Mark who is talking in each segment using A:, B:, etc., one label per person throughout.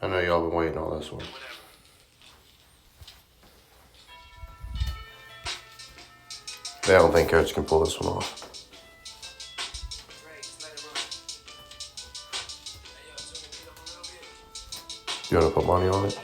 A: I know y'all been waiting on this one. I don't think Coach can pull this one off. You want to put money on it?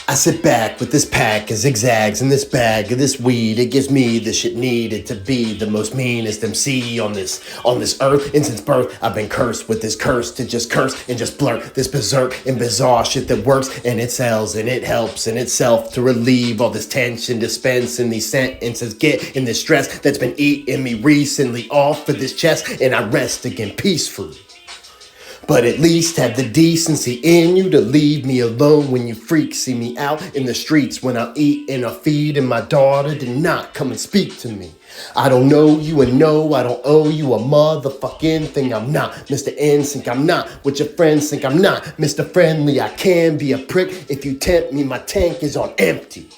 B: I sit back with this pack of zigzags and this bag of this weed. It gives me the shit needed to be the most meanest MC on this earth. And since birth, I've been cursed with this curse to just curse and just blurt this berserk and bizarre shit that works and it sells and it helps in itself to relieve all this tension, dispensing these sentences, get in this stress that's been eating me recently off of this chest, and I rest again peacefully. But at least have the decency in you to leave me alone when you freaks see me out in the streets when I eat and I feed, and my daughter did not come and speak to me. I don't know you, and no, I don't owe you a motherfucking thing. I'm not Mr. NSYNC, I'm not what your friends think. I'm not Mr. Friendly. I can be a prick if you tempt me. My tank is on empty.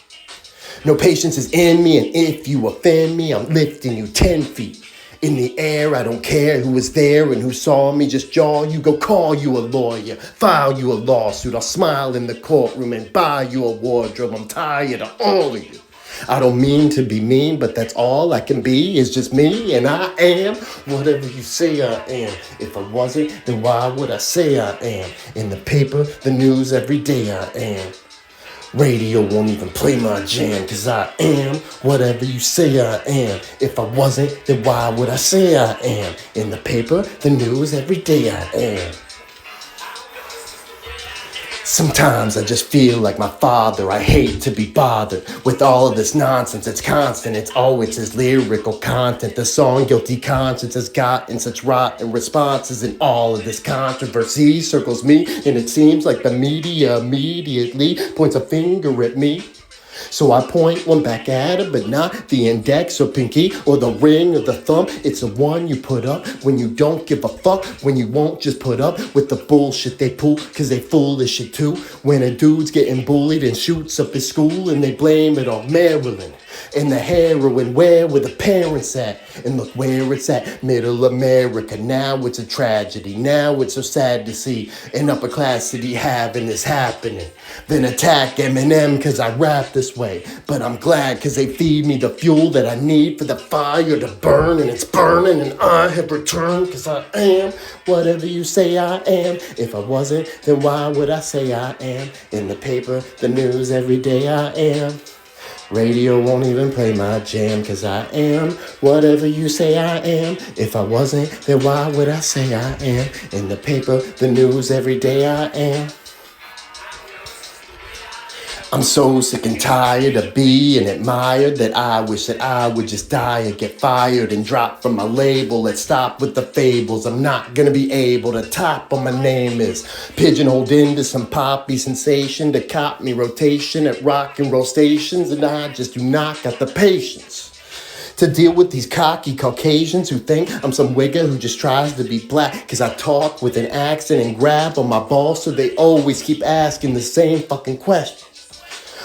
B: No patience is in me, and if you offend me, I'm lifting you 10 feet. In the air, I don't care who was there and who saw me, just jaw you, go call you a lawyer, file you a lawsuit, I'll smile in the courtroom and buy you a wardrobe. I'm tired of all of you. I don't mean to be mean, but that's all I can be, is just me, and I am whatever you say I am. If I wasn't, then why would I say I am? In the paper, the news, every day I am. Radio won't even play my jam, cause I am whatever you say I am. If I wasn't, then why would I say I am? In the paper, the news, every day I am. Sometimes I just feel like my father. I hate to be bothered with all of this nonsense. It's constant, it's always his lyrical content. The song Guilty Conscience has gotten such rotten responses, and all of this controversy circles me, and it seems like the media immediately points a finger at me. So I point one back at her, but not the index or pinky or the ring or the thumb. It's the one you put up when you don't give a fuck, when you won't just put up with the bullshit they pull, cause they full of shit too. When a dude's getting bullied and shoots up his school, and they blame it on Maryland and the heroin, where were the parents at? And look where it's at, middle America. Now it's a tragedy, now it's so sad to see an upper class city having this happening. Then attack Eminem cause I rap this way, but I'm glad cause they feed me the fuel that I need for the fire to burn, and it's burning, and I have returned cause I am whatever you say I am. If I wasn't, then why would I say I am? In the paper, the news, every day I am. Radio won't even play my jam, cause I am whatever you say I am. If I wasn't, then why would I say I am? In the paper, the news, every day I am. I'm so sick and tired of being admired that I wish that I would just die or get fired and drop from my label. Let's stop with the fables. I'm not gonna be able to top what my name is. Pigeonholed into some poppy sensation to cop me rotation at rock and roll stations, and I just do not got the patience to deal with these cocky Caucasians who think I'm some wigger who just tries to be black, cause I talk with an accent and grab on my balls, so they always keep asking the same fucking question.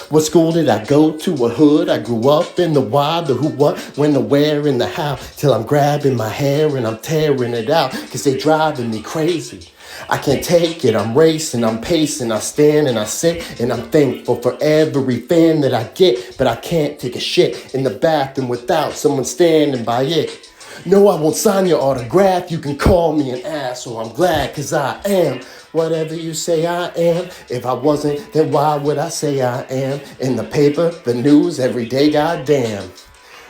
B: What school did I go to? What hood? I grew up in the why, the who, what, when, the where, and the how, till I'm grabbing my hair and I'm tearing it out, cause they driving me crazy. I can't take it, I'm racing, I'm pacing, I stand and I sit, and I'm thankful for every fan that I get, but I can't take a shit in the bathroom without someone standing by it. No, I won't sign your autograph, you can call me an asshole, I'm glad cause I am whatever you say I am. If I wasn't, then why would I say I am? In the paper, the news, every day, goddamn.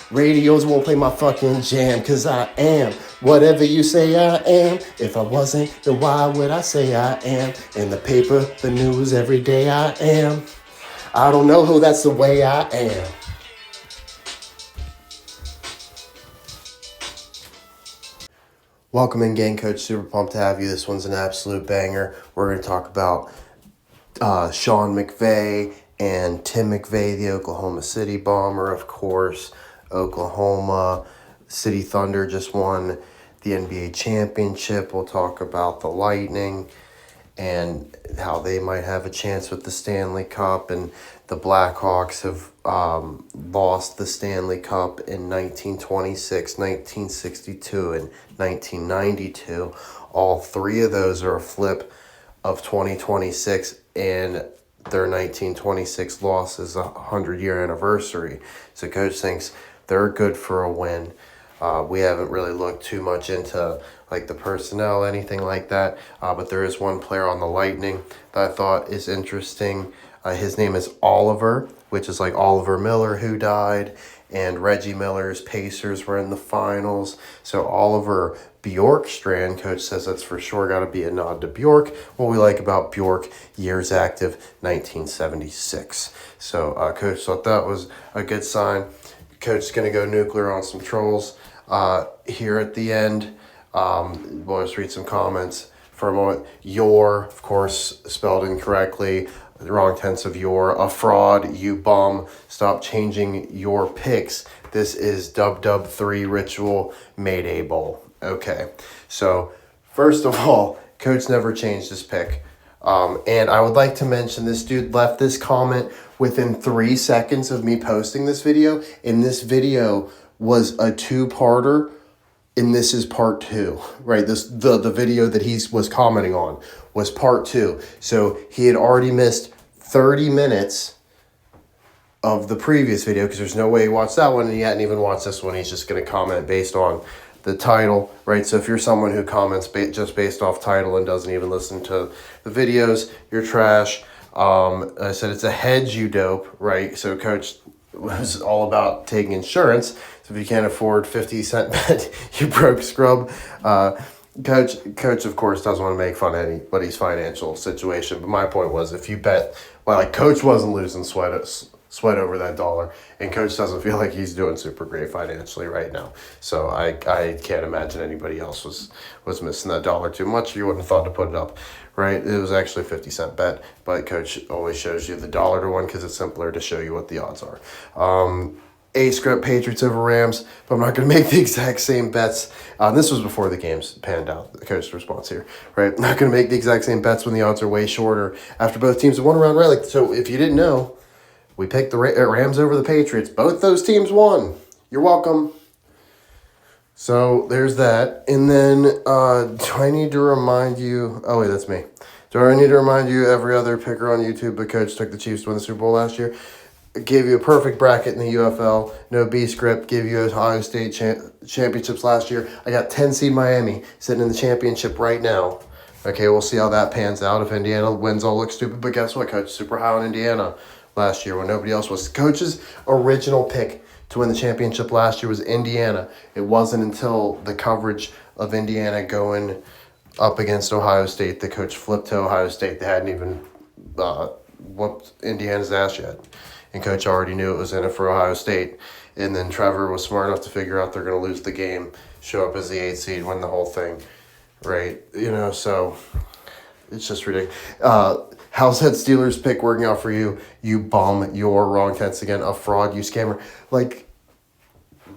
B: Radios won't play my fucking jam, cause I am whatever you say I am. If I wasn't, then why would I say I am? In the paper, the news, every day I am. I don't know who, that's the way I am.
A: Welcome in, gang. Coach. Super pumped to have you. This one's an absolute banger. We're going to talk about Sean McVay and Tim McVeigh, the Oklahoma City Bomber, of course. Oklahoma City Thunder just won the NBA championship. We'll talk about the Lightning and how they might have a chance with the Stanley Cup, and the Blackhawks have lost the Stanley Cup in 1926, 1962, and 1992. All three of those are a flip of 2026, and their 1926 loss is a 100-year anniversary. So coach thinks they're good for a win. We haven't really looked too much into like the personnel, anything like that. But there is one player on the Lightning that I thought is interesting. His name is Oliver, which is like Oliver Miller, who died, and Reggie Miller's Pacers were in the finals. So Oliver Bjorkstrand, coach says that's for sure got to be a nod to Bjork. What we like about Bjork, years active, 1976. So coach thought that was a good sign. Coach is going to go nuclear on some trolls here at the end. We'll just read some comments for a moment. Your, of course, spelled incorrectly. The wrong tense of your. A fraud, you bum. Stop changing your picks. This is Dub 3 Ritual Mayday Bowl. Okay, so first of all, coach never changed his pick. And I would like to mention this dude left this comment within 3 seconds of me posting this video. And this video was a 2-parter. And this is part 2, right? The video that he was commenting on was part 2. So he had already missed 30 minutes of the previous video because there's no way he watched that one and he hadn't even watched this one. He's just going to comment based on the title, right? So if you're someone who comments just based off title and doesn't even listen to the videos, you're trash. I said it's a hedge, you dope, right? So coach was all about taking insurance. So if you can't afford 50-cent bet, you broke scrub. Coach, of course, doesn't want to make fun of anybody's financial situation. But my point was, if you bet, well, like coach wasn't losing sweat over that dollar, and coach doesn't feel like he's doing super great financially right now. So I can't imagine anybody else was missing that dollar too much. You wouldn't have thought to put it up, right? It was actually a 50-cent bet, but coach always shows you the dollar to one because it's simpler to show you what the odds are. A script, Patriots over Rams, but I'm not going to make the exact same bets. This was before the games panned out, the coach's response here, right? Not going to make the exact same bets when the odds are way shorter after both teams have won around, right? Like, so if you didn't know, we picked the Rams over the Patriots. Both those teams won. You're welcome. So there's that. And then do I need to remind you? Oh, wait, that's me. Do I need to remind you every other picker on YouTube, but coach took the Chiefs to win the Super Bowl last year? Gave you a perfect bracket in the UFL. No B script. Gave you Ohio State championships last year. I got 10 seed Miami sitting in the championship right now. Okay, we'll see how that pans out. If Indiana wins, I'll look stupid. But guess what, coach? Super high on Indiana last year when nobody else was. Coach's original pick to win the championship last year was Indiana. It wasn't until the coverage of Indiana going up against Ohio State that coach flipped to Ohio State. They hadn't even whooped Indiana's ass yet. And coach already knew it was in it for Ohio State. And then Trevor was smart enough to figure out they're going to lose the game, show up as the 8th seed, win the whole thing, right? You know, so it's just ridiculous. How's that Steelers pick working out for you? You bum. You're wrong tense again. A fraud. You scammer. Like,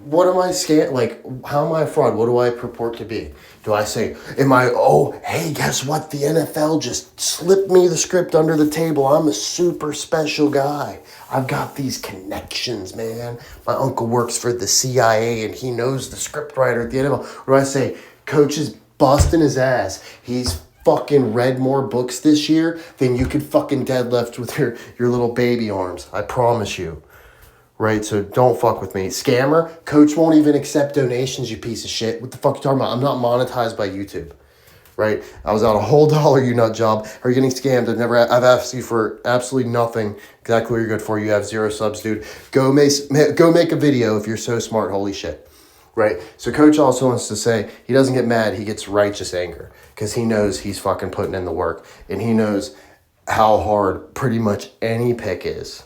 A: what am I Like, how am I a fraud? What do I purport to be? Do I say, hey, guess what? The NFL just slipped me the script under the table. I'm a super special guy. I've got these connections, man. My uncle works for the CIA and he knows the script writer at the NFL. Or do I say, coach is busting his ass. He's fucking read more books this year than you could fucking deadlift with your little baby arms. I promise you. Right, so don't fuck with me. Scammer, coach won't even accept donations, you piece of shit. What the fuck you talking about? I'm not monetized by YouTube. Right? I was out a whole dollar, you nut job. Are you getting scammed? I've asked you for absolutely nothing. Exactly what you're good for. You have 0 subs, dude. Go make a video if you're so smart. Holy shit. Right? So coach also wants to say he doesn't get mad, he gets righteous anger. Because he knows he's fucking putting in the work. And he knows how hard pretty much any pick is.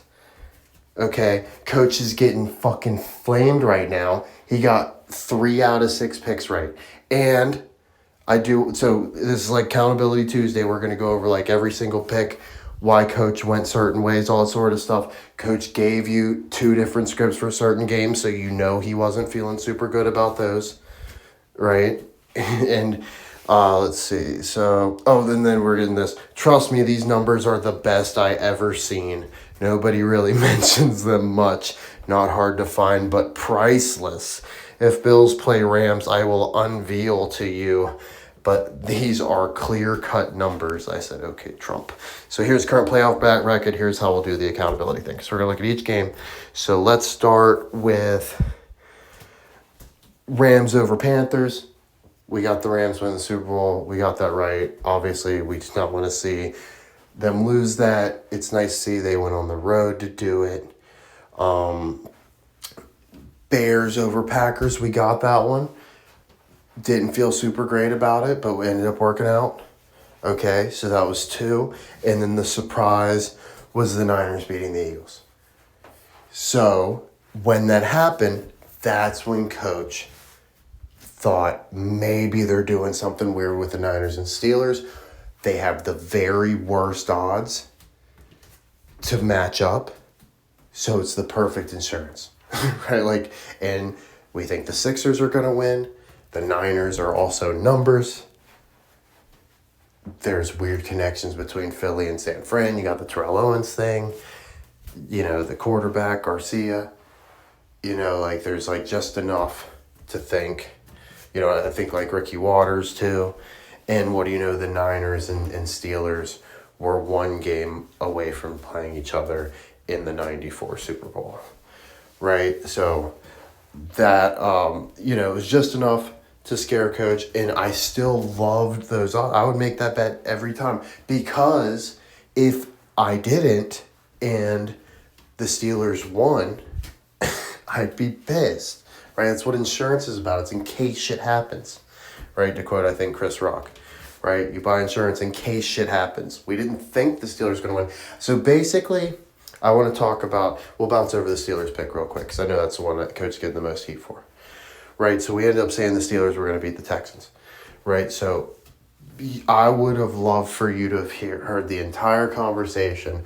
A: Okay, coach is getting fucking flamed right now. He got 3 out of 6 picks right. And so this is like Accountability Tuesday. We're going to go over like every single pick, why coach went certain ways, all that sort of stuff. Coach gave you 2 different scripts for certain games, so you know he wasn't feeling super good about those, right? And let's see. So, then we're getting this. Trust me, these numbers are the best I ever seen. Nobody really mentions them much. Not hard to find, but priceless. If Bills play Rams, I will unveil to you. But these are clear-cut numbers. I said, okay, Trump. So here's current playoff record. Here's how we'll do the accountability thing. So we're going to look at each game. So let's start with Rams over Panthers. We got the Rams win the Super Bowl. We got that right. Obviously, we just not want to see them lose that. It's nice to see they went on the road to do it. Bears over Packers. We got that one. Didn't feel super great about it, but we ended up working out. Okay, so that was 2. And then the surprise was the Niners beating the Eagles. So when that happened, that's when Coach thought maybe they're doing something weird with the Niners and Steelers. They have the very worst odds to match up. So it's the perfect insurance, right? Like, and we think the Sixers are going to win. The Niners are also numbers. There's weird connections between Philly and San Fran. You got the Terrell Owens thing. You know, the quarterback, Garcia. You know, like, there's, like, just enough to think. You know, I think, like, Ricky Waters, too. And what do you know, the Niners and Steelers were 1 game away from playing each other in the 94 Super Bowl. Right? So that, you know, it was just enough to scare Coach, and I still loved those. I would make that bet every time, because if I didn't and the Steelers won, I'd be pissed, right? That's what insurance is about. It's in case shit happens, right? To quote, I think, Chris Rock, right? You buy insurance in case shit happens. We didn't think the Steelers were going to win. So basically, I want to talk about, we'll bounce over the Steelers pick real quick, because I know that's the one that Coach getting the most heat for. Right, so we ended up saying the Steelers were going to beat the Texans, right? So I would have loved for you to have heard the entire conversation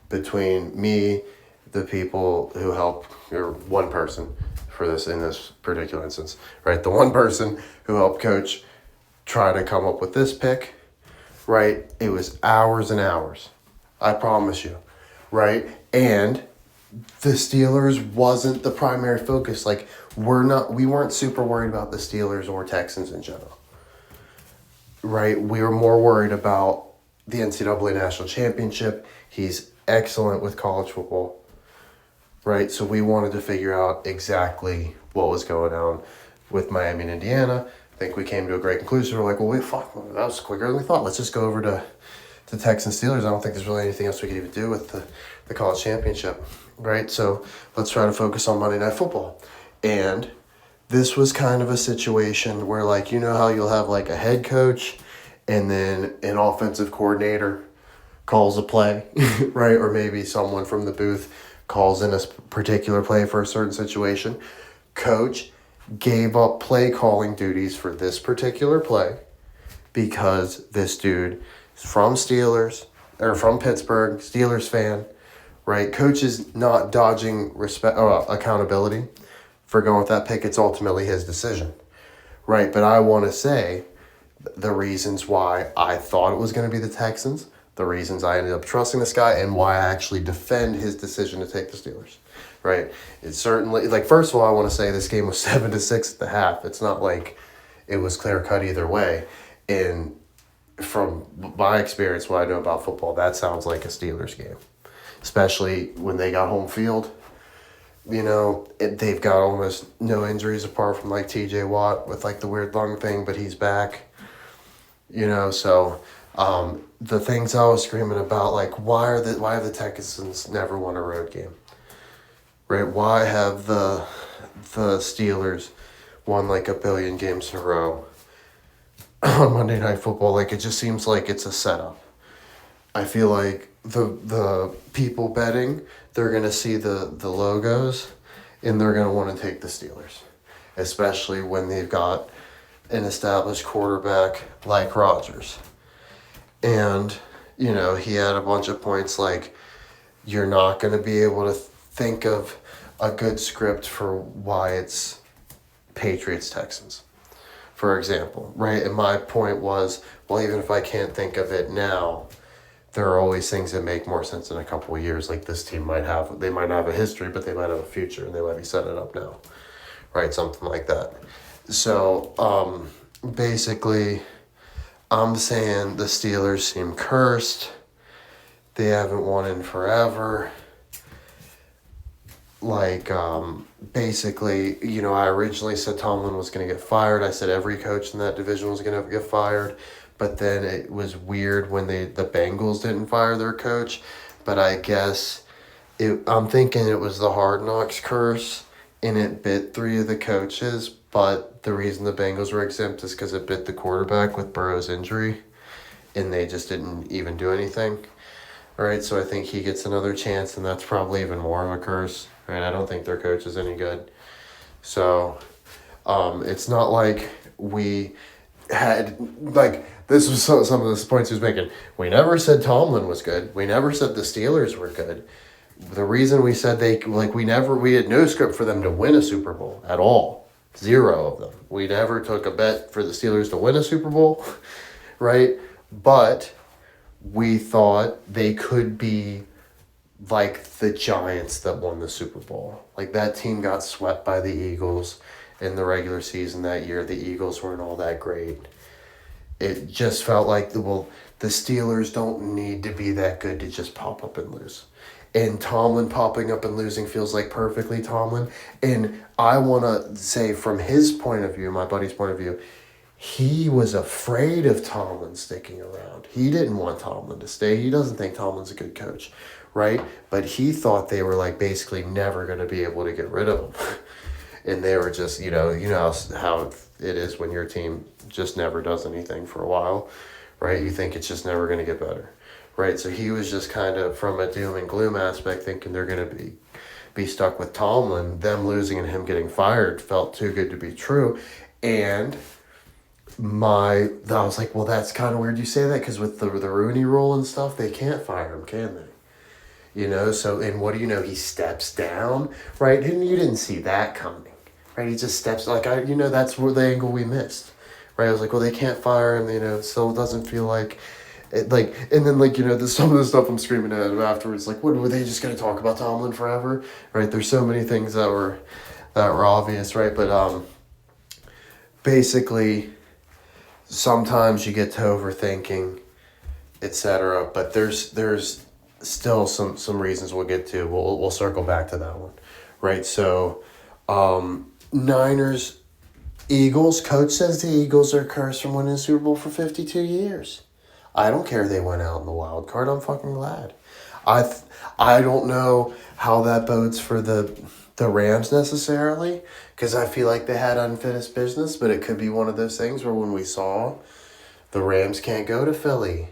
A: between me, the people who helped, or one person for this in this particular instance, right? The one person who helped Coach try to come up with this pick, right? It was hours and hours, I promise you, right? And the Steelers wasn't the primary focus. Like, we weren't super worried about the Steelers or Texans in general, right? We were more worried about the NCAA National Championship. He's excellent with college football, right? So we wanted to figure out exactly what was going on with Miami and Indiana. I think we came to a great conclusion. We're like, well, that was quicker than we thought. Let's just go over to Texans Steelers. I don't think there's really anything else we could even do with the college championship, right? So let's try to focus on Monday Night Football. And this was kind of a situation where, like, you know how you'll have, like, a head coach and then an offensive coordinator calls a play, right? Or maybe someone from the booth calls in a particular play for a certain situation. Coach gave up play calling duties for this particular play because this dude is from Pittsburgh, Steelers fan, right? Coach is not dodging accountability for going with that pick. It's ultimately his decision, right? But I want to say the reasons why I thought it was going to be the Texans, the reasons I ended up trusting this guy, and why I actually defend his decision to take the Steelers, right? It's certainly, like, first of all, I want to say this game was 7-6 at the half. It's not like it was clear-cut either way. And from my experience, what I know about football, that sounds like a Steelers game, especially when they got home field. You know, they've got almost no injuries apart from, like, TJ Watt with, like, the weird lung thing, but he's back. You know, so the things I was screaming about, like, why have the Texans never won a road game? Right? Why have the Steelers won, like, a billion games in a row on Monday Night Football? Like, it just seems like it's a setup. I feel like the people betting, they're going to see the logos and they're going to want to take the Steelers, especially when they've got an established quarterback like Rodgers. And, you know, he had a bunch of points like, you're not going to be able to think of a good script for why it's Patriots-Texans, for example, right? And my point was, well, even if I can't think of it now, there are always things that make more sense in a couple of years. Like this team might have, they might not have a history, but they might have a future, and they might be setting it up now, right? Something like that. So basically, I'm saying the Steelers seem cursed. They haven't won in forever. Like, basically, I originally said Tomlin was going to get fired. I said every coach in that division was going to get fired. But then it was weird when the Bengals didn't fire their coach. But I guess I'm thinking it was the Hard Knocks curse, and it bit 3 of the coaches. But the reason the Bengals were exempt is because it bit the quarterback with Burrow's injury, and they just didn't even do anything. All right, so I think he gets another chance, and that's probably even more of a curse. Right, I don't think their coach is any good. So it's not like we had, like, this was some of the points he was making. We never said Tomlin was good. We never said the Steelers were good. The reason we said we had no script for them to win a Super Bowl at all. 0 of them. We never took a bet for the Steelers to win a Super Bowl, right? But we thought they could be like the Giants that won the Super Bowl. Like, that team got swept by the Eagles in the regular season that year. The Eagles weren't all that great. It just felt like, the Steelers don't need to be that good to just pop up and lose. And Tomlin popping up and losing feels like perfectly Tomlin. And I want to say, from his point of view, my buddy's point of view, he was afraid of Tomlin sticking around. He didn't want Tomlin to stay. He doesn't think Tomlin's a good coach, right? But he thought they were basically never going to be able to get rid of him. And they were just, how it is when your team just never does anything for a while, right? You think it's just never going to get better, right? So he was just kind of, from a doom and gloom aspect, thinking they're going to be stuck with Tomlin. Them losing and him getting fired felt too good to be true. And I was like, well, that's kind of weird you say that, because with the Rooney Rule and stuff, they can't fire him, can they? So, and what do you know? He steps down, right? And you didn't see that coming, right? He just steps, that's where the angle we missed, right? I was like, well, they can't fire him, so it doesn't feel like, and then, some of the stuff I'm screaming at him afterwards, what, were they just going to talk about Tomlin forever, right? There's so many things that were obvious, right? But, basically, sometimes you get to overthinking, etc. But there's still some reasons we'll get to. We'll circle back to that one, right? So, Niners, Eagles. Coach says the Eagles are cursed from winning the Super Bowl for 52 years. I don't care they went out in the wild card. I'm fucking glad. I don't know how that bodes for the Rams necessarily, because I feel like they had unfinished business, but it could be one of those things where when we saw the Rams can't go to Philly,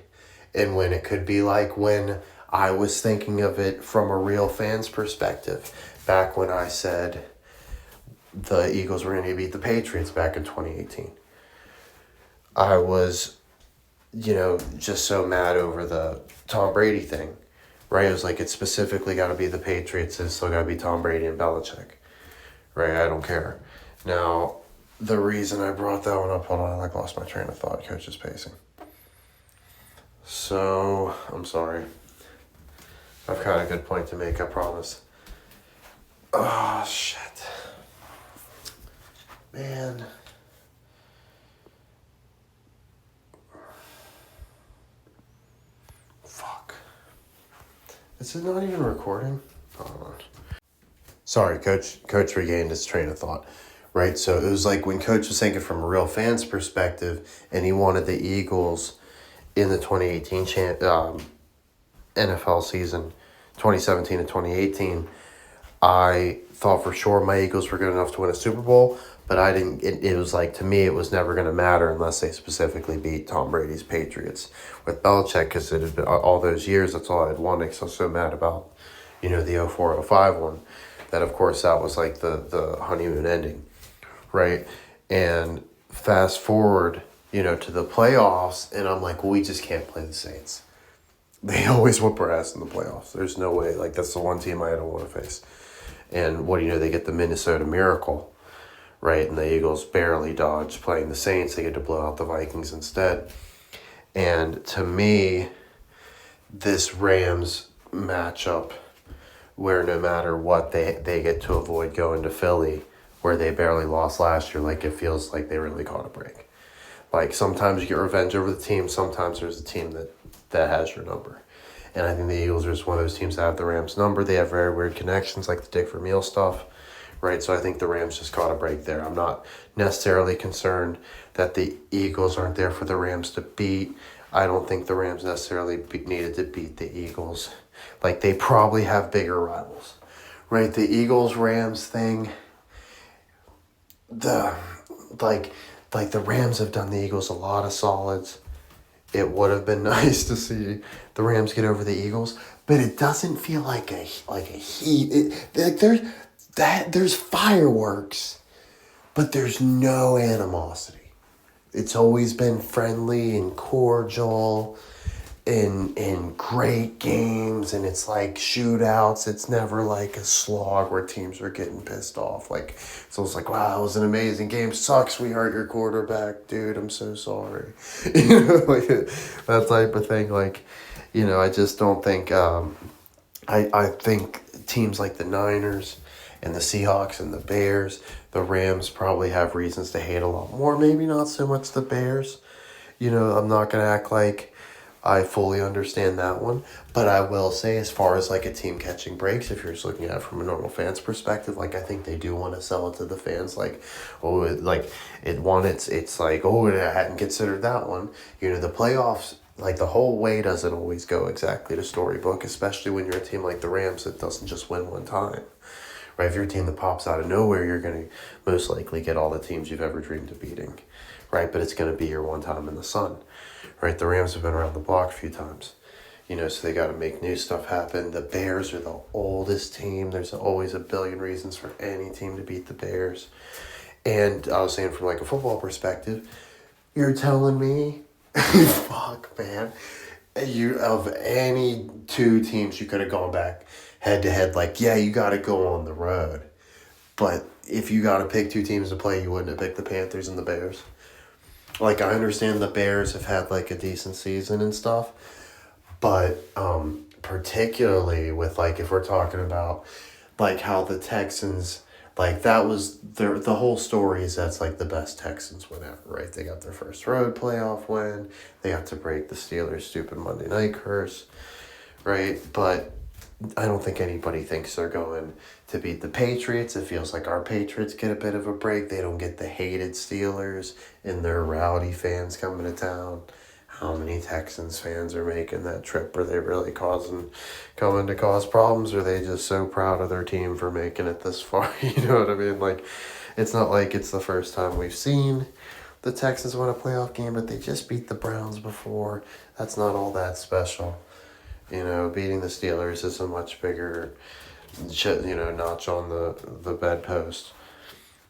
A: and when it could be like when I was thinking of it from a real fan's perspective, back when I said the Eagles were going to beat the Patriots back in 2018. I was, just so mad over the Tom Brady thing, right? It was like, it's specifically got to be the Patriots. It's still got to be Tom Brady and Belichick, right? I don't care. Now, the reason I brought that one up, hold on, I lost my train of thought. Coach is pacing. So, I'm sorry. I've got a good point to make, I promise. Oh, shit. Man. Fuck. Is it not even recording? Hold on. Sorry, Coach regained his train of thought. Right, so it was like when Coach was thinking from a real fan's perspective, and he wanted the Eagles in the 2018 NFL season, 2017 and 2018. I thought for sure my Eagles were good enough to win a Super Bowl, but I didn't. It was like, to me, it was never going to matter unless they specifically beat Tom Brady's Patriots with Belichick, because it had been all those years. That's all I had wanted. Because I was so mad about, the 04-05 one. That, of course, that was like the honeymoon ending. Right, and fast forward, to the playoffs, and I'm like, well, we just can't play the Saints. They always whoop our ass in the playoffs. There's no way. That's the one team I don't want to face. And what do you know? They get the Minnesota Miracle, right? And the Eagles barely dodge playing the Saints. They get to blow out the Vikings instead. And to me, this Rams matchup where no matter what they get to avoid going to Philly where they barely lost last year. Like, it feels like they really caught a break. Like, sometimes you get revenge over the team, sometimes there's a team that has your number. And I think the Eagles are just one of those teams that have the Rams' number. They have very weird connections, like the Dick Vermeil stuff, right? So I think the Rams just caught a break there. I'm not necessarily concerned that the Eagles aren't there for the Rams to beat. I don't think the Rams necessarily needed to beat the Eagles. Like, they probably have bigger rivals, right? The Eagles-Rams thing, the the Rams have done the Eagles a lot of solids. It would have been nice to see the Rams get over the Eagles, but it doesn't feel like a heat. There's fireworks, but there's no animosity. It's always been friendly and cordial, and great games, and it's like shootouts. It's never like a slog where teams are getting pissed off. Like, it's always like, wow, it was an amazing game. Sucks we hurt your quarterback, dude. I'm so sorry. Like that type of thing. Like, I just don't think. I think teams like the Niners and the Seahawks and the Bears, the Rams probably have reasons to hate a lot more. Maybe not so much the Bears. I'm not gonna act like I fully understand that one, but I will say, as far as like a team catching breaks, if you're just looking at it from a normal fan's perspective, like, I think they do want to sell it to the fans, like, oh, it's like, oh, I hadn't considered that one. The playoffs, like, the whole way doesn't always go exactly to storybook, especially when you're a team like the Rams that doesn't just win one time. Right? If you're a team that pops out of nowhere, you're going to most likely get all the teams you've ever dreamed of beating. Right? But it's going to be your one time in the sun. Right? The Rams have been around the block a few times. So they got to make new stuff happen. The Bears are the oldest team. There's always a billion reasons for any team to beat the Bears. And I was saying, from like a football perspective, you're telling me, fuck, man, of any two teams you could have gone back head to head, like, yeah, you got to go on the road. But if you got to pick two teams to play, you wouldn't have picked the Panthers and the Bears. Like, I understand the Bears have had like a decent season and stuff, but particularly with, like, if we're talking about like how the Texans, like, that was the whole story is that's like the best Texans win ever, right? They got their first road playoff win. They got to break the Steelers' stupid Monday night curse, right? But I don't think anybody thinks they're going to beat the Patriots. It feels like our Patriots get a bit of a break. They don't get the hated Steelers and their rowdy fans coming to town. How many Texans fans are making that trip? Are they really coming to cause problems? Or are they just so proud of their team for making it this far? You know what I mean? Like, it's not like it's the first time we've seen the Texans win a playoff game, but they just beat the Browns before. That's not all that special. Beating the Steelers is a much bigger, notch on the bedpost,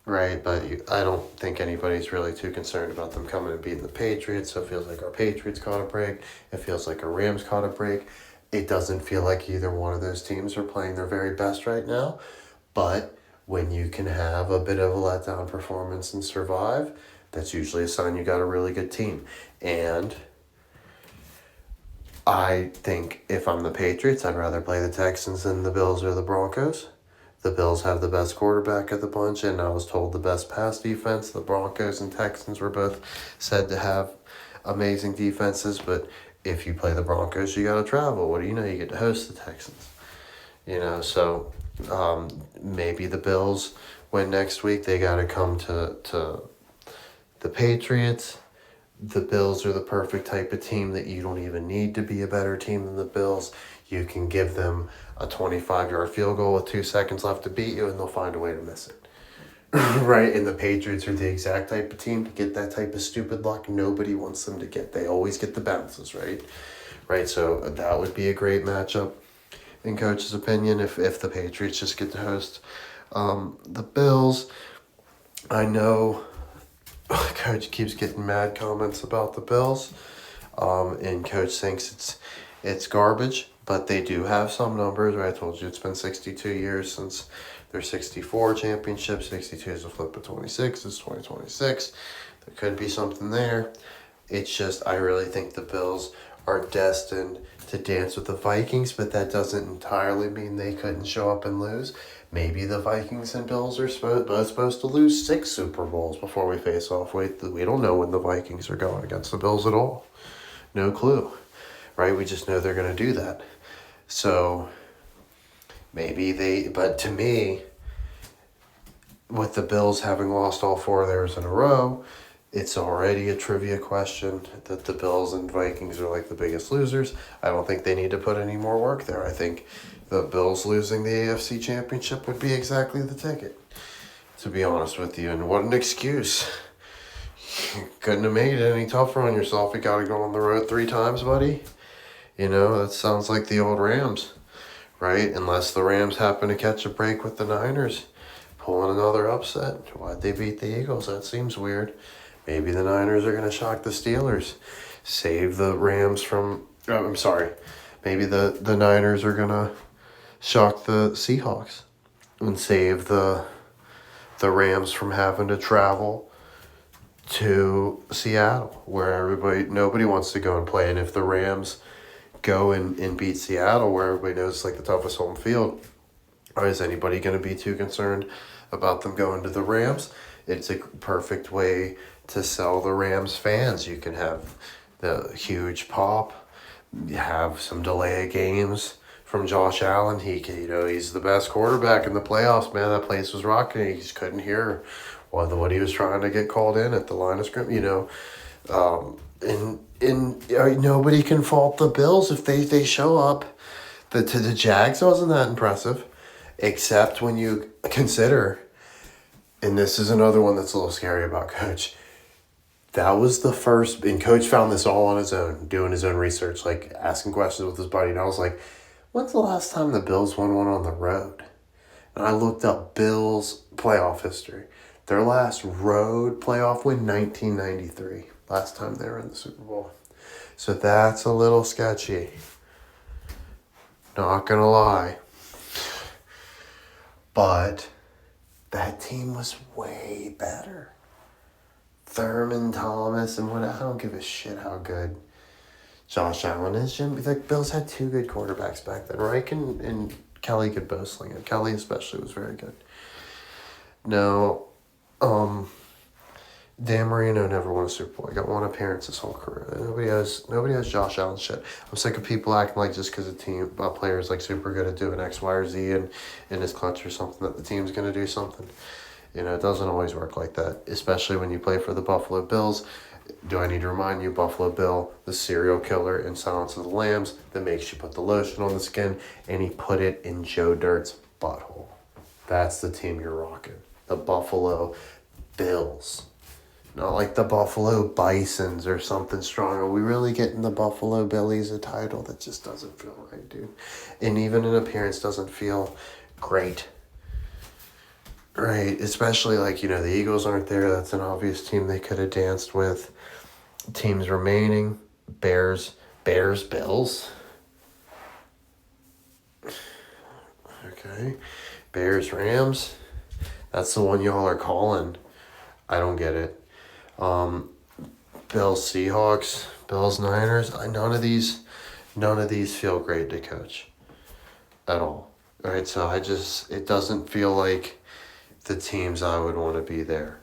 A: right? But I don't think anybody's really too concerned about them coming and beating the Patriots. So it feels like our Patriots caught a break. It feels like our Rams caught a break. It doesn't feel like either one of those teams are playing their very best right now. But when you can have a bit of a letdown performance and survive, that's usually a sign you got a really good team. And I think if I'm the Patriots, I'd rather play the Texans than the Bills or the Broncos. The Bills have the best quarterback of the bunch, and I was told the best pass defense. The Broncos and Texans were both said to have amazing defenses, but if you play the Broncos, you got to travel. What do you know? You get to host the Texans. So maybe the Bills win next week. They got to come to the Patriots. The Bills are the perfect type of team that you don't even need to be a better team than the Bills. You can give them a 25-yard field goal with 2 seconds left to beat you, and they'll find a way to miss it. Right? And the Patriots are the exact type of team to get that type of stupid luck nobody wants them to get. They always get the bounces, right? Right, so that would be a great matchup, in Coach's opinion, if the Patriots just get to host the Bills. I know Coach keeps getting mad comments about the Bills, and Coach thinks it's garbage, but they do have some numbers, right? I told you it's been 62 years since their 64 championship. 62 is a flip of 26. It's 2026. There could be something there. It's just, I really think the Bills are destined to dance with the Vikings, but that doesn't entirely mean they couldn't show up and lose. Maybe the Vikings and Bills are both supposed to lose 6 Super Bowls before we face off. We don't know when the Vikings are going against the Bills at all. No clue, right? We just know they're going to do that. So but to me, with the Bills having lost all 4 of theirs in a row, it's already a trivia question that the Bills and Vikings are like the biggest losers. I don't think they need to put any more work there. I think the Bills losing the AFC Championship would be exactly the ticket, to be honest with you. And what an excuse. You couldn't have made it any tougher on yourself. You got to go on the road 3 times, buddy. That sounds like the old Rams, right? Unless the Rams happen to catch a break with the Niners, pulling another upset. Why'd they beat the Eagles? That seems weird. Maybe the Niners are going to shock the Steelers. Save the Rams from... I'm sorry. Maybe the Niners are going to shock the Seahawks and save the Rams from having to travel to Seattle, where nobody wants to go and play. And if the Rams go and beat Seattle, where everybody knows it's like the toughest home field, or is anybody going to be too concerned about them going to the Rams? It's a perfect way to sell the Rams fans. You can have the huge pop, you have some delay of games from Josh Allen. He's the best quarterback in the playoffs, man. That place was rocking. He just couldn't hear what he was trying to get called in at the line of scrimmage, and nobody can fault the Bills if they show up. To the Jags wasn't that impressive, except when you consider, and this is another one that's a little scary about Coach. That was the first, and Coach found this all on his own, doing his own research, like asking questions with his buddy. And I was like, when's the last time the Bills won one on the road? And I looked up Bills playoff history. Their last road playoff win, 1993. Last time they were in the Super Bowl. So that's a little sketchy. Not gonna lie. But that team was way better. Thurman, Thomas, and I don't give a shit how good Josh Allen is. The Bills had 2 good quarterbacks back then. Reich and Kelly could both sling it. Kelly especially was very good. No, Dan Marino never won a Super Bowl. He got 1 appearance his whole career. Nobody has Josh Allen shit. I'm sick of people acting like just because a player is like super good at doing X, Y, or Z and in his clutch or something that the team's gonna do something. It doesn't always work like that, especially when you play for the Buffalo Bills. Do I need to remind you, Buffalo Bill, the serial killer in Silence of the Lambs that makes you put the lotion on the skin, and he put it in Joe Dirt's butthole. That's the team you're rocking. The Buffalo Bills. Not like the Buffalo Bisons or something strong. Are we really getting the Buffalo Billies a title? That just doesn't feel right, dude. And even an appearance doesn't feel great. Right, especially the Eagles aren't there. That's an obvious team they could have danced with. Teams remaining, Bears, Bills. Okay, Bears, Rams. That's the one y'all are calling. I don't get it. Bills, Seahawks, Bills, Niners. None of these feel great to coach at all. All right, so it doesn't feel like the teams I would want to be there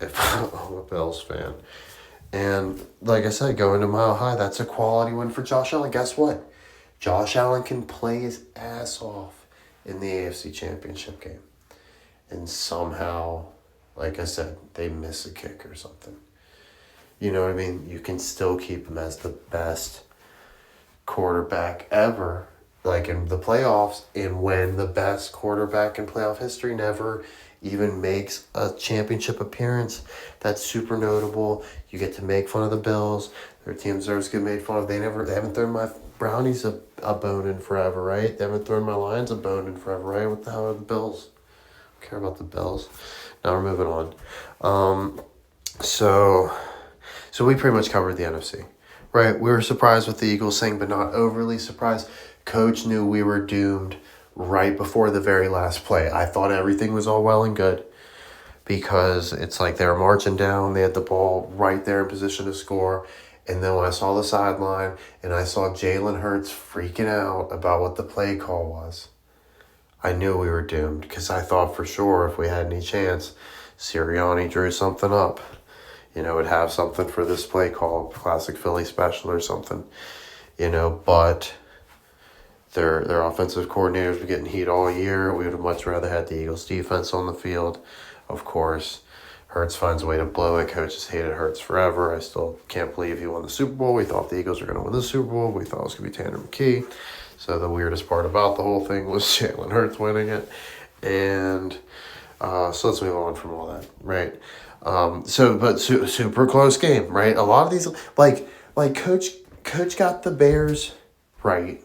A: if I'm a Bills fan. And like I said, going to Mile High, that's a quality win for Josh Allen. Guess what? Josh Allen can play his ass off in the AFC Championship game. And somehow, like I said, they miss a kick or something. You know what I mean? You can still keep him as the best quarterback ever, like in the playoffs, and when the best quarterback in playoff history never even makes a championship appearance. That's super notable. You get to make fun of the Bills. Their team deserves to get made fun of. They haven't thrown my Brownies a bone in forever, right? They haven't thrown my Lions a bone in forever, right? What the hell are the Bills? I don't care about the Bills. Now we're moving on. So we pretty much covered the NFC, right? We were surprised with the Eagles thing, but not overly surprised. Coach knew we were doomed right before the very last play. I thought everything was all well and good because it's like they were marching down. They had the ball right there in position to score. And then when I saw the sideline and I saw Jalen Hurts freaking out about what the play call was, I knew we were doomed, because I thought for sure if we had any chance, Sirianni drew something up. Would have something for this play call, classic Philly special or something. But their offensive coordinators were getting heat all year. We would have much rather had the Eagles defense on the field. Of course, Hurts finds a way to blow it. Coaches hated Hurts forever. I still can't believe he won the Super Bowl. We thought the Eagles were going to win the Super Bowl. We thought it was going to be Tanner McKee. So the weirdest part about the whole thing was Jalen Hurts winning it. And so let's move on from all that, right? Super close game, right? A lot of these, like Coach got the Bears right,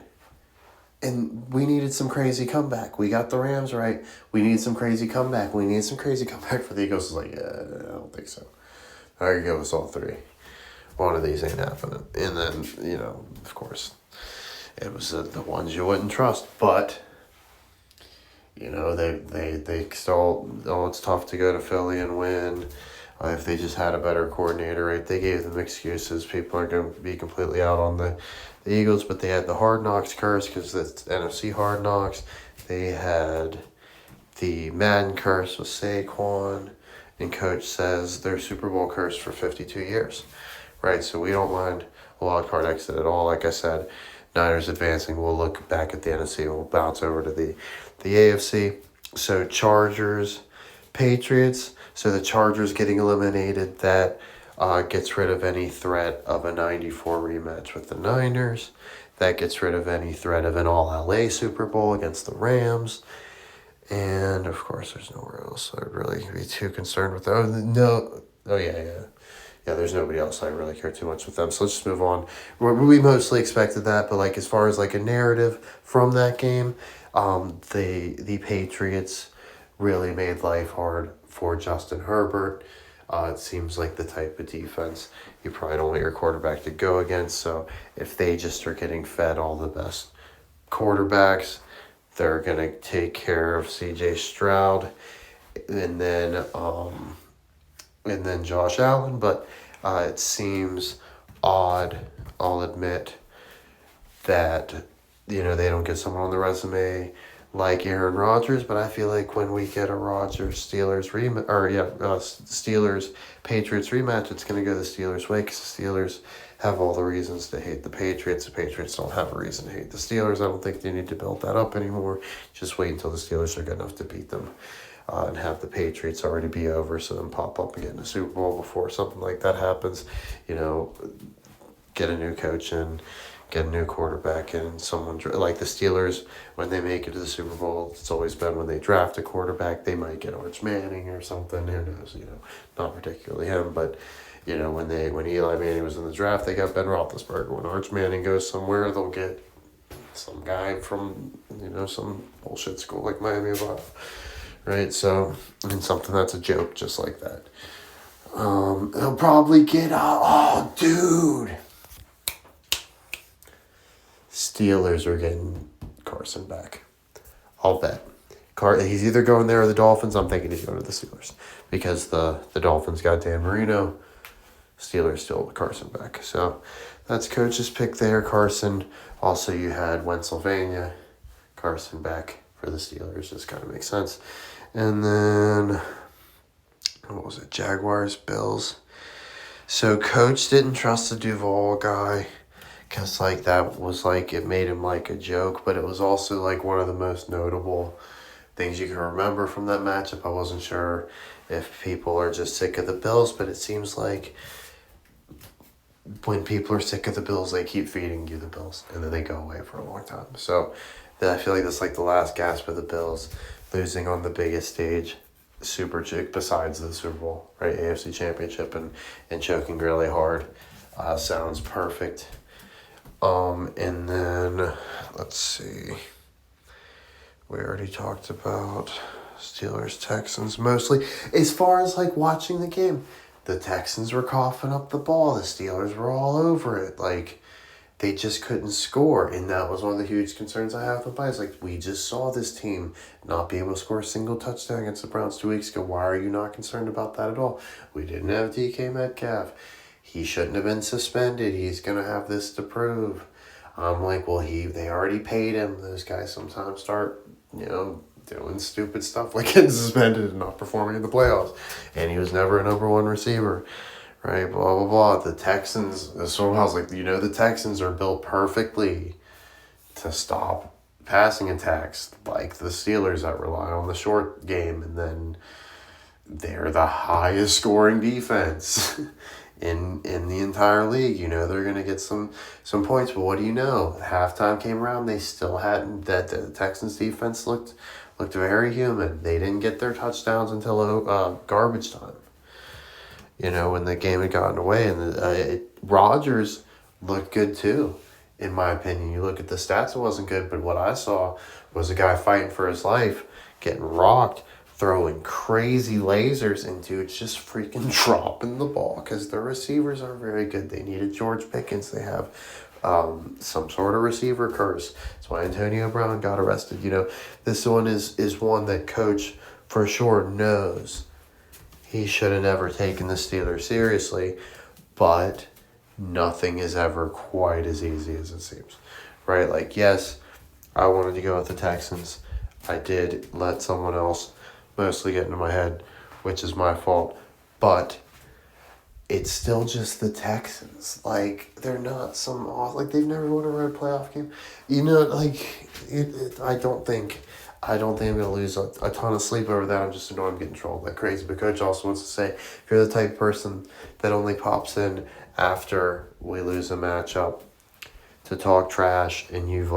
A: and we needed some crazy comeback. We got the Rams right. We need some crazy comeback. We need some crazy comeback for the Eagles. Like, I don't think so. I could give us all three. One of these ain't happening. And then, of course, it was the ones you wouldn't trust. But, they still, it's tough to go to Philly and win. If they just had a better coordinator, right? They gave them excuses. People aren't going to be completely out on the Eagles, but they had the Hard Knocks curse because it's NFC Hard Knocks. They had the Madden curse with Saquon, and Coach says their Super Bowl curse for 52 years, right? So we don't mind a Wildcard exit at all. Like I said, Niners advancing. We'll look back at the NFC. We'll bounce over to the AFC. So Chargers, Patriots. So the Chargers getting eliminated, that gets rid of any threat of a 94 rematch with the Niners. That gets rid of any threat of an all-LA Super Bowl against the Rams. And, of course, there's nowhere else I'd really be too concerned with. Yeah, there's nobody else I really care too much with them. So let's just move on. We mostly expected that, but, as far as, a narrative from that game, the Patriots really made life hard for Justin Herbert. It seems like the type of defense you probably don't want your quarterback to go against. So if they just are getting fed all the best quarterbacks, they're going to take care of C.J. Stroud and then Josh Allen. But it seems odd, I'll admit, that they don't get someone on the resume like Aaron Rodgers, but I feel like when we get a Steelers Patriots rematch, it's going to go the Steelers' way, because the Steelers have all the reasons to hate the Patriots. The Patriots don't have a reason to hate the Steelers. I don't think they need to build that up anymore. Just wait until the Steelers are good enough to beat them, and have the Patriots already be over, so then pop up and get in the Super Bowl before something like that happens. Get a new coach in, get a new quarterback in, someone like the Steelers, when they make it to the Super Bowl, it's always been when they draft a quarterback, they might get Arch Manning or something, who knows, not particularly him, but, when Eli Manning was in the draft, they got Ben Roethlisberger. When Arch Manning goes somewhere, they'll get some guy from, some bullshit school like Miami of Ohio, right? So, something that's a joke just like that. They'll probably get, dude. Steelers are getting Carson back. I'll bet. He's either going there or the Dolphins. I'm thinking he's going to the Steelers, because the Dolphins got Dan Marino. Steelers still Carson back. So that's Coach's pick there. Carson. Also, you had Pennsylvania. Carson back for the Steelers. Just kind of makes sense. And then, what was it? Jaguars, Bills. So Coach didn't trust the Duval guy, because that was it made him a joke, but it was also one of the most notable things you can remember from that matchup. I wasn't sure if people are just sick of the Bills, but it seems like when people are sick of the Bills, they keep feeding you the Bills, and then they go away for a long time. So I feel like that's the last gasp of the Bills, losing on the biggest stage, besides the Super Bowl, right? AFC Championship, and choking really hard. Sounds perfect. And then, let's see, we already talked about Steelers, Texans mostly. As far as watching the game, the Texans were coughing up the ball. The Steelers were all over it. They just couldn't score. And that was one of the huge concerns I have with Bias. We just saw this team not be able to score a single touchdown against the Browns 2 weeks ago. Why are you not concerned about that at all? We didn't have DK Metcalf. he shouldn't have been suspended. He's going to have this to prove. I'm like, well, they already paid him. Those guys sometimes start, doing stupid stuff like getting suspended and not performing in the playoffs. And he was never a number one receiver, right? Blah, blah, blah. The Texans, so I was like, the Texans are built perfectly to stop passing attacks like the Steelers that rely on the short game. And then they're the highest scoring defense in the entire league. They're going to get some points, but what do you know? Halftime came around, they still hadn't, that the Texans defense looked very human. They didn't get their touchdowns until garbage time. When the game had gotten away, and Rodgers looked good too, in my opinion. You look at the stats, it wasn't good, but what I saw was a guy fighting for his life, getting rocked, throwing crazy lasers, and dudes just freaking dropping the ball because their receivers are very good. They needed George Pickens. They have some sort of receiver curse. That's why Antonio Brown got arrested. This one is one that Coach for sure knows he should have never taken the Steelers seriously, but nothing is ever quite as easy as it seems, right? Like, yes, I wanted to go with the Texans. I did let someone else mostly get into my head, which is my fault, but it's still just the Texans. Like, they're not they've never won a road playoff game. I don't think I'm going to lose a ton of sleep over that. I'm just annoyed I'm getting trolled like crazy. But Coach also wants to say, if you're the type of person that only pops in after we lose a matchup to talk trash, and you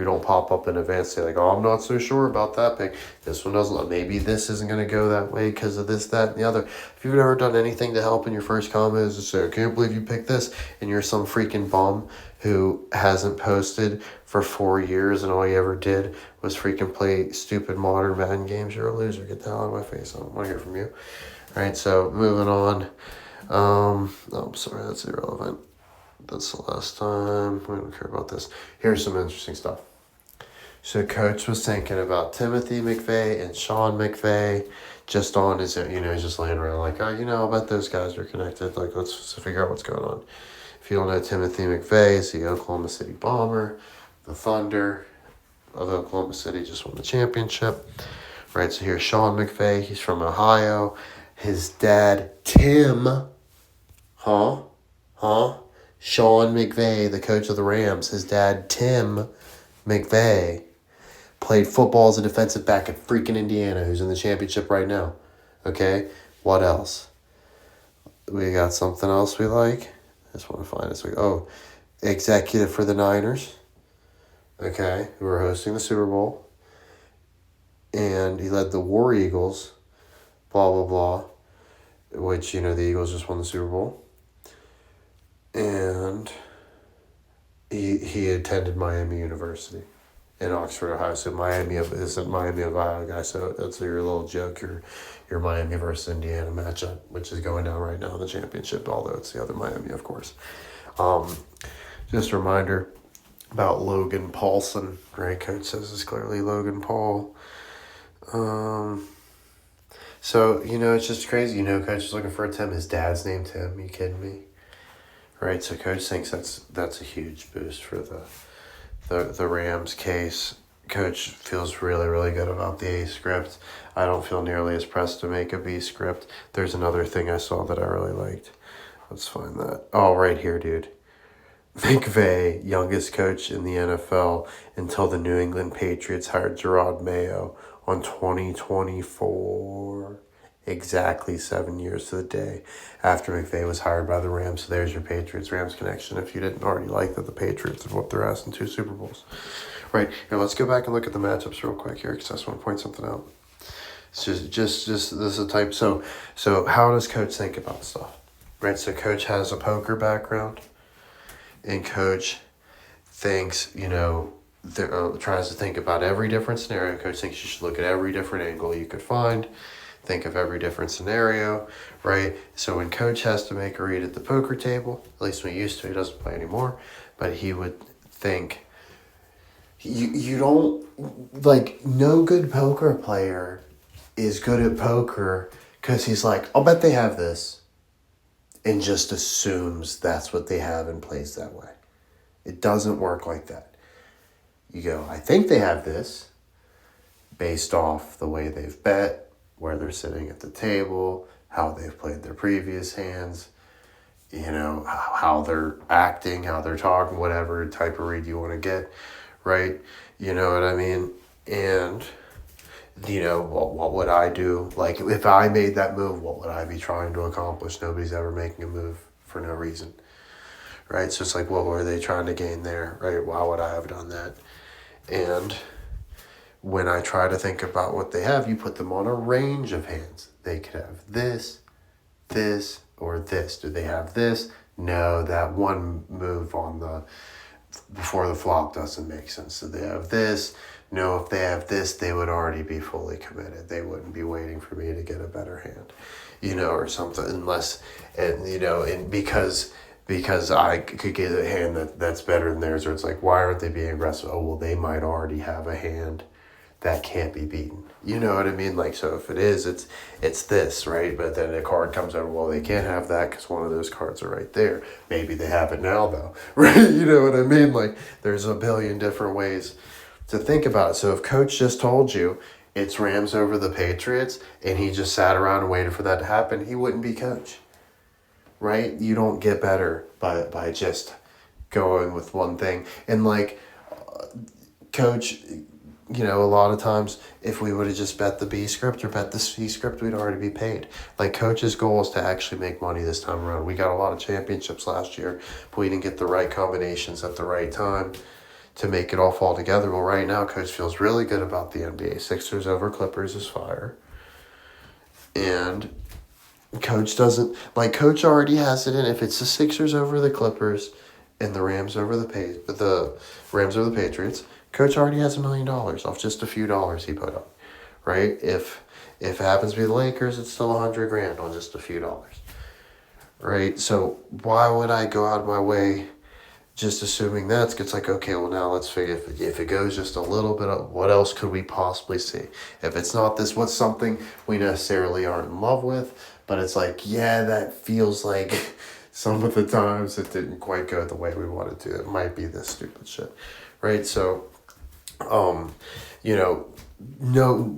A: don't pop up in advance, say like, oh, I'm not so sure about that pick. This one doesn't, maybe this isn't going to go that way because of this, that, and the other. If you've never done anything to help in your first comment is to say, I can't believe you picked this, and you're some freaking bum who hasn't posted for 4 years and all you ever did was freaking play stupid modern Madden games, you're a loser. Get the hell out of my face. I don't want to hear from you. All right, so moving on. I'm sorry, that's irrelevant. That's the last time. We don't care about this. Here's some interesting stuff. So Coach was thinking about Timothy McVeigh and Sean McVeigh just on his, he's just laying around like, I bet those guys are connected. Like, let's figure out what's going on. If you don't know, Timothy McVeigh is the Oklahoma City Bomber, the Thunder of Oklahoma City just won the championship. Right, so here's Sean McVeigh. He's from Ohio. His dad, Tim, Sean McVeigh, the coach of the Rams, his dad, Tim McVeigh, played football as a defensive back at freaking Indiana, who's in the championship right now. Okay? What else? We got something else we like? I just want to find it. Executive for the Niners. Okay? Who are hosting the Super Bowl. And he led the War Eagles. Blah, blah, blah. Which, the Eagles just won the Super Bowl. And he attended Miami University in Oxford, Ohio. So Miami is a Miami, Ohio guy. So that's your little joke, your Miami versus Indiana matchup, which is going down right now in the championship, although it's the other Miami, of course. Just a reminder about Logan Paulson. Right, Coach says it's clearly Logan Paul. So, it's just crazy. Coach is looking for a Tim. His dad's name Tim. You kidding me? Right, so Coach thinks that's a huge boost for the Rams case. Coach feels really, really good about the A script. I don't feel nearly as pressed to make a B script. There's another thing I saw that I really liked. Let's find that. Oh, right here, dude. McVay, youngest coach in the NFL until the New England Patriots hired Gerard Mayo on 2024. Exactly 7 years to the day after McVay was hired by the Rams. So there's your Patriots-Rams connection if you didn't already like that the Patriots have whooped their ass in 2 Super Bowls. Right, here, let's go back and look at the matchups real quick here because I just want to point something out. It's just this is a type. So how does Coach think about stuff? Right, so Coach has a poker background, and Coach thinks, tries to think about every different scenario. Coach thinks you should look at every different angle you could find. Think of every different scenario, right? So when Coach has to make a read at the poker table, at least when he used to, he doesn't play anymore, but he would think, you don't, no good poker player is good at poker because he's like, I'll bet they have this. and just assumes that's what they have and plays that way. It doesn't work like that. You go, I think they have this based off the way they've bet, where they're sitting at the table, how they've played their previous hands, how they're acting, how they're talking, whatever type of read you want to get, right? You know what I mean? And, what would I do? Like, if I made that move, what would I be trying to accomplish? Nobody's ever making a move for no reason, right? So it's like, what were they trying to gain there, right? Why would I have done that? And when I try to think about what they have, you put them on a range of hands. They could have this, this, or this. Do they have this? No, that one move on the before the flop doesn't make sense. Do they have this? No, if they have this, they would already be fully committed. They wouldn't be waiting for me to get a better hand, or something, unless, and because I could get a hand that's better than theirs, or it's like, why aren't they being aggressive? Oh, well, they might already have a hand that can't be beaten. You know what I mean? Like, so if it is, it's this, right? But then a card comes over, well, they can't have that because one of those cards are right there. Maybe they have it now, though, right? You know what I mean? Like, there's a billion different ways to think about it. So if Coach just told you it's Rams over the Patriots and he just sat around and waited for that to happen, he wouldn't be Coach, right? You don't get better by just going with one thing. And like, Coach, a lot of times if we would have just bet the B script or bet the C script, we'd already be paid. Like, Coach's goal is to actually make money this time around. We got a lot of championships last year, but we didn't get the right combinations at the right time to make it all fall together. Well, right now, Coach feels really good about the NBA. Sixers over Clippers is fire. And Coach doesn't, like, Coach already has it in. If it's the Sixers over the Clippers and the Rams over the Rams over the Patriots, Coach already has $1 million off just a few dollars he put up, right? If it happens to be the Lakers, it's still $100,000 on just a few dollars, right? So why would I go out of my way just assuming that? It's like, okay, well, now let's figure if it goes just a little bit of what else could we possibly see? If it's not this, what's something we necessarily aren't in love with, but it's like, yeah, that feels like some of the times it didn't quite go the way we wanted to. It might be this stupid shit, right? So,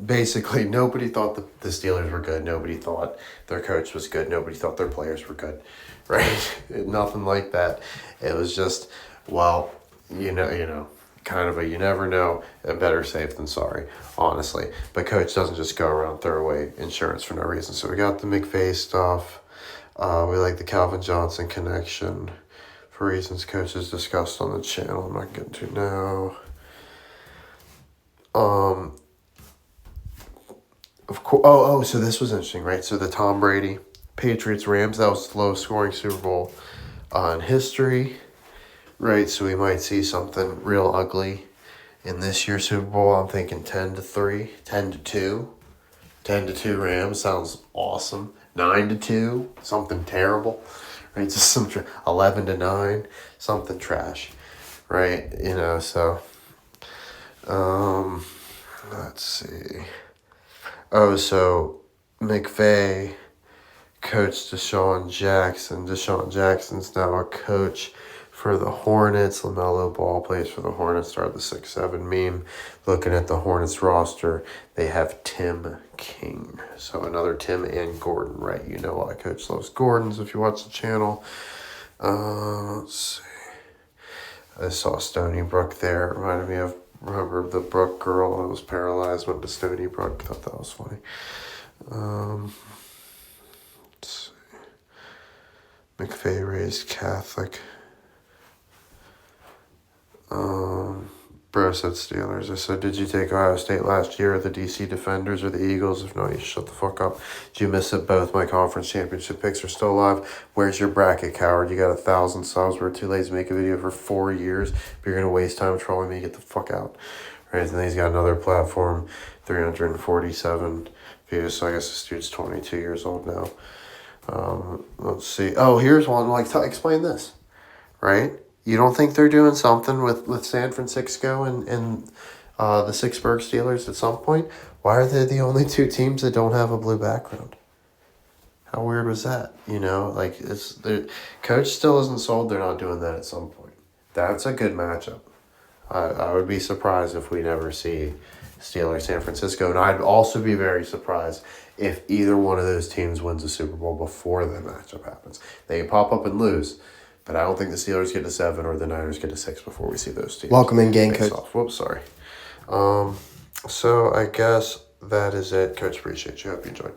A: basically nobody thought the Steelers were good. Nobody thought their coach was good. Nobody thought their players were good, right? Nothing like that. It was just, well, kind of a you never know, better safe than sorry, honestly. But Coach doesn't just go around throw away insurance for no reason. So we got the McVay stuff. We like the Calvin Johnson connection for reasons Coach has discussed on the channel. I'm not getting to now. Of course. So this was interesting, right? So the Tom Brady Patriots Rams, that was the lowest scoring Super Bowl in history, right? So we might see something real ugly in this year's Super Bowl. I'm thinking 10-3, 10-2, 10-2 Rams sounds awesome. 9-2, something terrible, right? Just some 11-9, something trash, right? So. Let's see. Oh, so McVay coached Deshaun Jackson. Deshaun Jackson's now a coach for the Hornets. LaMelo Ball plays for the Hornets. Started the 6'7" meme. Looking at the Hornets roster, they have Tim King. So another Tim and Gordon, right? You know why Coach loves Gordons if you watch the channel. Let's see. I saw Stony Brook there. It reminded me of, remember the Brook girl that was paralyzed, went to Stony Brook. Thought that was funny. Let's see. McVay raised Catholic. Bro said Steelers. I said, did you take Ohio State last year, or the DC Defenders, or the Eagles? If not, you shut the fuck up. Did you miss it? Both my conference championship picks are still alive. Where's your bracket, coward? You got 1,000 subs. We're too lazy to make a video for 4 years. But you're going to waste time trolling me. Get the fuck out. Right, and then he's got another platform, 347 views. So I guess this dude's 22 years old now. Let's see. Oh, here's one. Like, explain this, right? You don't think they're doing something with San Francisco and the Pittsburgh Steelers at some point? Why are they the only two teams that don't have a blue background? How weird was that? You know, like it's the coach still isn't sold. They're not doing that at some point. That's a good matchup. I would be surprised if we never see Steelers San Francisco, and I'd also be very surprised if either one of those teams wins the Super Bowl before the matchup happens. They can pop up and lose, but I don't think the Steelers get to 7 or the Niners get to 6 before we see those teams.
B: Welcome in, gang coach.
A: Whoops, sorry. So I guess that is it, Coach. Appreciate you. Hope you enjoyed.